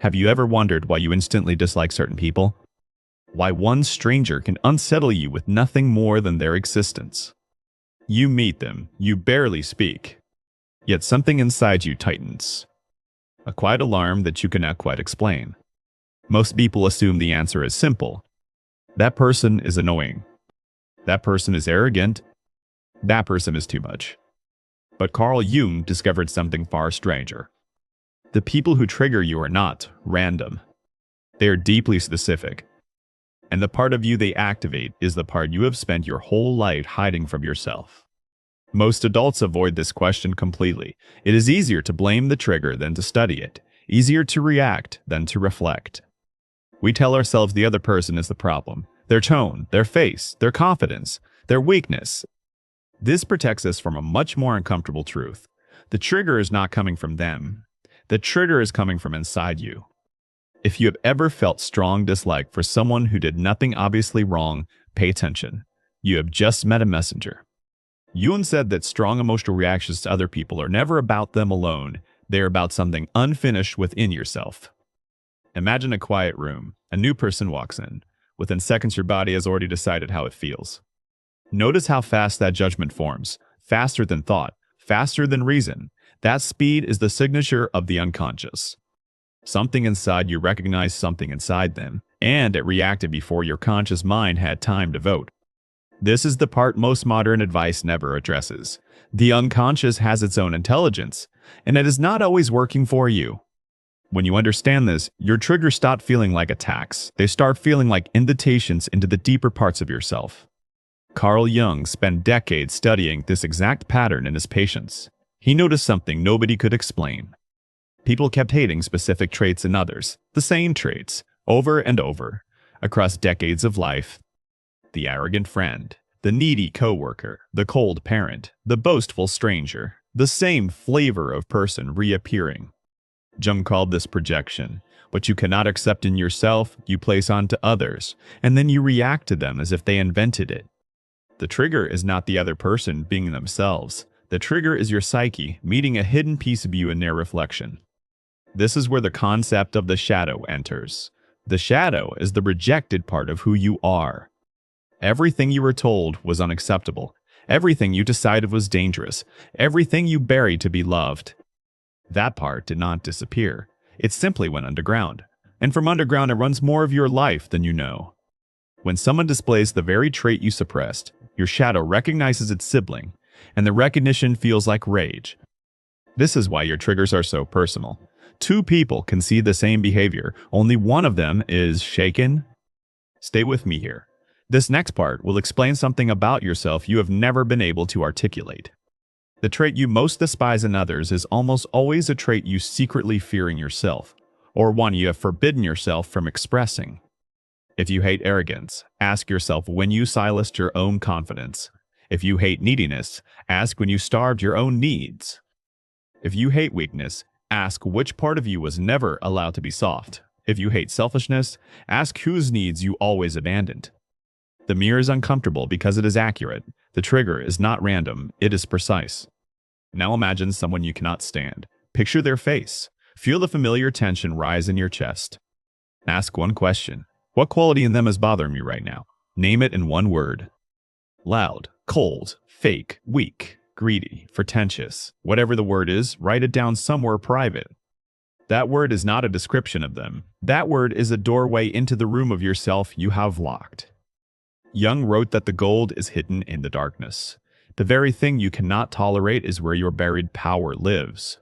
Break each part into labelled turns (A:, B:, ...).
A: Have you ever wondered why you instantly dislike certain people? Why one stranger can unsettle you with nothing more than their existence? You meet them, you barely speak, yet something inside you tightens. A quiet alarm that you cannot quite explain. Most people assume the answer is simple. That person is annoying. That person is arrogant. That person is too much. But Carl Jung discovered something far stranger. The people who trigger you are not random. They are deeply specific. And the part of you they activate is the part you have spent your whole life hiding from yourself. Most adults avoid this question completely. It is easier to blame the trigger than to study it, easier to react than to reflect. We tell ourselves the other person is the problem, their tone, their face, their confidence, their weakness. This protects us from a much more uncomfortable truth. The trigger is not coming from them. The trigger is coming from inside you. If you have ever felt strong dislike for someone who did nothing obviously wrong, pay attention. You have just met a messenger. Jung said that strong emotional reactions to other people are never about them alone. They are about something unfinished within yourself. Imagine a quiet room. A new person walks in. Within seconds, your body has already decided how it feels. Notice how fast that judgment forms. Faster than thought. Faster than reason. That speed is the signature of the unconscious. Something inside you recognized something inside them, and it reacted before your conscious mind had time to vote. This is the part most modern advice never addresses. The unconscious has its own intelligence, and it is not always working for you. When you understand this, your triggers stop feeling like attacks. They start feeling like invitations into the deeper parts of yourself. Carl Jung spent decades studying this exact pattern in his patients. He noticed something nobody could explain. People kept hating specific traits in others, the same traits, over and over, across decades of life. The arrogant friend, the needy coworker, the cold parent, the boastful stranger, the same flavor of person reappearing. Jung called this projection. What you cannot accept in yourself, you place onto others, and then you react to them as if they invented it. The trigger is not the other person being themselves. The trigger is your psyche meeting a hidden piece of you in their reflection. This is where the concept of the shadow enters. The shadow is the rejected part of who you are. Everything you were told was unacceptable. Everything you decided was dangerous. Everything you buried to be loved. That part did not disappear. It simply went underground. And from underground it runs more of your life than you know. When someone displays the very trait you suppressed, your shadow recognizes its sibling, and the recognition feels like rage. This is why your triggers are so personal. Two people can see the same behavior, only one of them is shaken. Stay with me here. This next part will explain something about yourself you have never been able to articulate. The trait you most despise in others is almost always a trait you secretly fear in yourself, or one you have forbidden yourself from expressing. If you hate arrogance, ask yourself when you silenced your own confidence. If you hate neediness, ask when you starved your own needs. If you hate weakness, ask which part of you was never allowed to be soft. If you hate selfishness, ask whose needs you always abandoned. The mirror is uncomfortable because it is accurate. The trigger is not random, it is precise. Now imagine someone you cannot stand. Picture their face. Feel the familiar tension rise in your chest. Ask one question. What quality in them is bothering you right now? Name it in one word. Loud, cold, fake, weak, greedy, pretentious. Whatever the word is, write it down somewhere private. That word is not a description of them. That word is a doorway into the room of yourself you have locked. Jung wrote that the gold is hidden in the darkness. The very thing you cannot tolerate is where your buried power lives.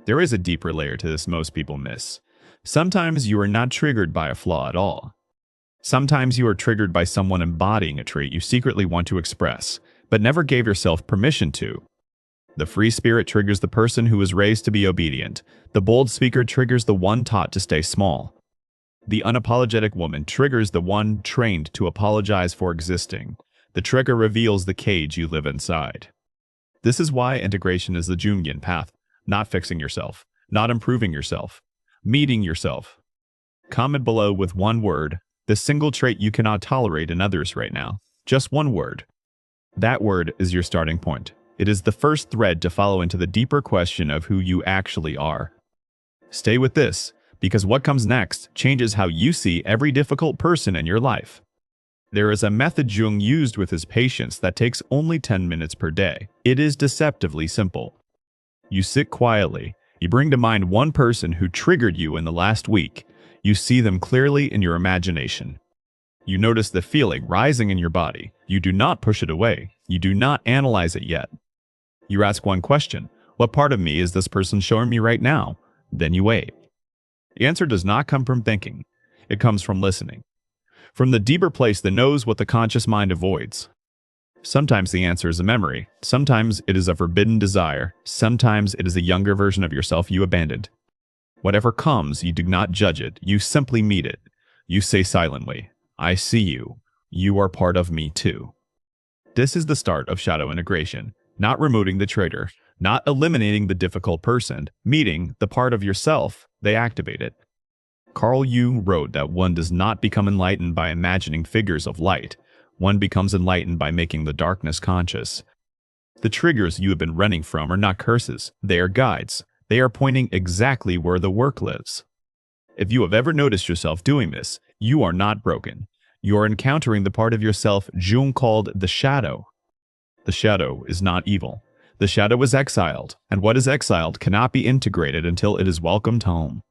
A: There is a deeper layer to this most people miss. Sometimes you are not triggered by a flaw at all. Sometimes you are triggered by someone embodying a trait you secretly want to express, but never gave yourself permission to. The free spirit triggers the person who was raised to be obedient. The bold speaker triggers the one taught to stay small. The unapologetic woman triggers the one trained to apologize for existing. The trigger reveals the cage you live inside. This is why integration is the jungian path, not fixing yourself, not improving yourself, meeting yourself. Comment below with one word, the single trait you cannot tolerate in others right now. Just one word. That word is your starting point. It is the first thread to follow into the deeper question of who you actually are. Stay with this. Because what comes next changes how you see every difficult person in your life. There is a method Jung used with his patients that takes only 10 minutes per day. It is deceptively simple. You sit quietly. You bring to mind one person who triggered you in the last week. You see them clearly in your imagination. You notice the feeling rising in your body. You do not push it away. You do not analyze it yet. You ask one question: what part of me is this person showing me right now? Then you wait. The answer does not come from thinking. It comes from listening. From the deeper place that knows what the conscious mind avoids. Sometimes the answer is a memory. Sometimes it is a forbidden desire. Sometimes it is a younger version of yourself you abandoned. Whatever comes, you do not judge it. You simply meet it. You say silently, I see you. You are part of me too. This is the start of shadow integration. Not removing the traitor, not eliminating the difficult person, meeting the part of yourself they activate it. Carl Jung wrote that one does not become enlightened by imagining figures of light. One becomes enlightened by making the darkness conscious. The triggers you have been running from are not curses. They are guides. They are pointing exactly where the work lives. If you have ever noticed yourself doing this, you are not broken. You are encountering the part of yourself Jung called the shadow. The shadow is not evil. The shadow is exiled, and what is exiled cannot be integrated until it is welcomed home.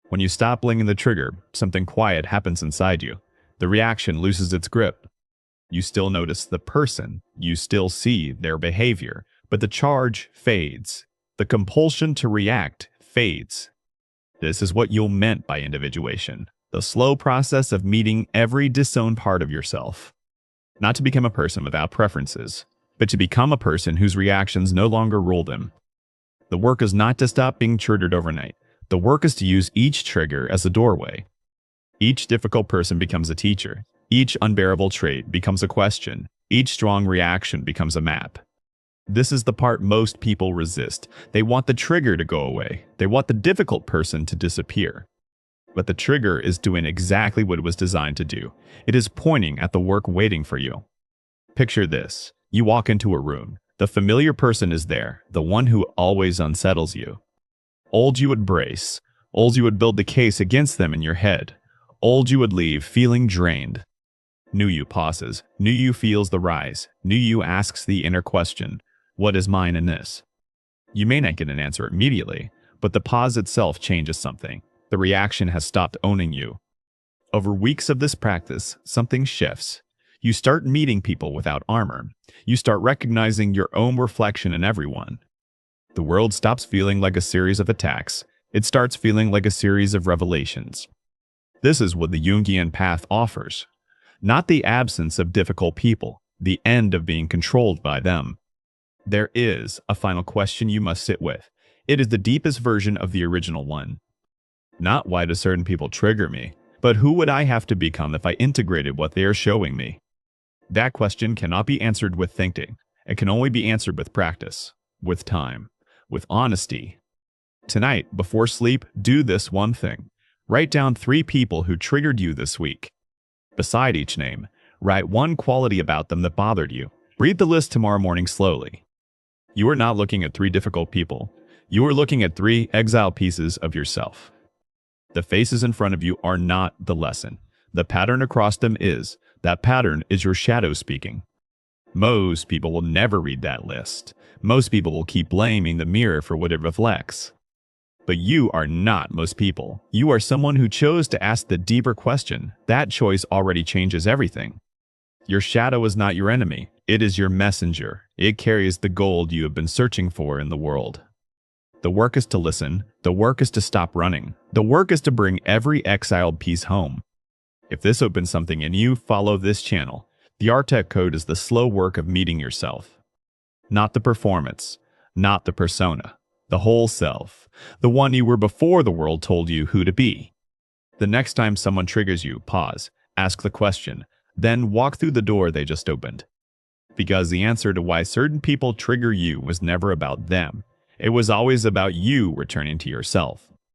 A: When you stop blinging the trigger, something quiet happens inside you. The reaction loses its grip. You still notice the person, you still see their behavior, but the charge fades. The compulsion to react fades. This is what Jung meant by individuation, the slow process of meeting every disowned part of yourself. Not to become a person without preferences, but to become a person whose reactions no longer rule them. The work is not to stop being triggered overnight. The work is to use each trigger as a doorway. Each difficult person becomes a teacher. Each unbearable trait becomes a question. Each strong reaction becomes a map. This is the part most people resist. They want the trigger to go away. They want the difficult person to disappear. But the trigger is doing exactly what it was designed to do. It is pointing at the work waiting for you. Picture this. You walk into a room. The familiar person is there, the one who always unsettles you. Old you would brace. Old you would build the case against them in your head. Old you would leave feeling drained. New you pauses. New you feels the rise. New you asks the inner question, what is mine in this? You may not get an answer immediately, but the pause itself changes something. The reaction has stopped owning you. Over weeks of this practice, something shifts. You start meeting people without armor. You start recognizing your own reflection in everyone. The world stops feeling like a series of attacks. It starts feeling like a series of revelations. This is what the Jungian path offers. Not the absence of difficult people, the end of being controlled by them. There is a final question you must sit with. It is the deepest version of the original one. Not why do certain people trigger me, but who would I have to become if I integrated what they are showing me? That question cannot be answered with thinking. It can only be answered with practice, with time, with honesty. Tonight, before sleep, do this one thing. Write down 3 people who triggered you this week. Beside each name, write one quality about them that bothered you. Read the list tomorrow morning slowly. You are not looking at 3 difficult people. You are looking at 3 exiled pieces of yourself. The faces in front of you are not the lesson. The pattern across them is. That pattern is your shadow speaking. Most people will never read that list. Most people will keep blaming the mirror for what it reflects. But you are not most people. You are someone who chose to ask the deeper question. That choice already changes everything. Your shadow is not your enemy. It is your messenger. It carries the gold you have been searching for in the world. The work is to listen. The work is to stop running. The work is to bring every exiled piece home. If this opens something in you, follow this channel. The Archetype code is the slow work of meeting yourself. Not the performance. Not the persona. The whole self. The one you were before the world told you who to be. The next time someone triggers you, pause. Ask the question. Then walk through the door they just opened. Because the answer to why certain people trigger you was never about them. It was always about you returning to yourself.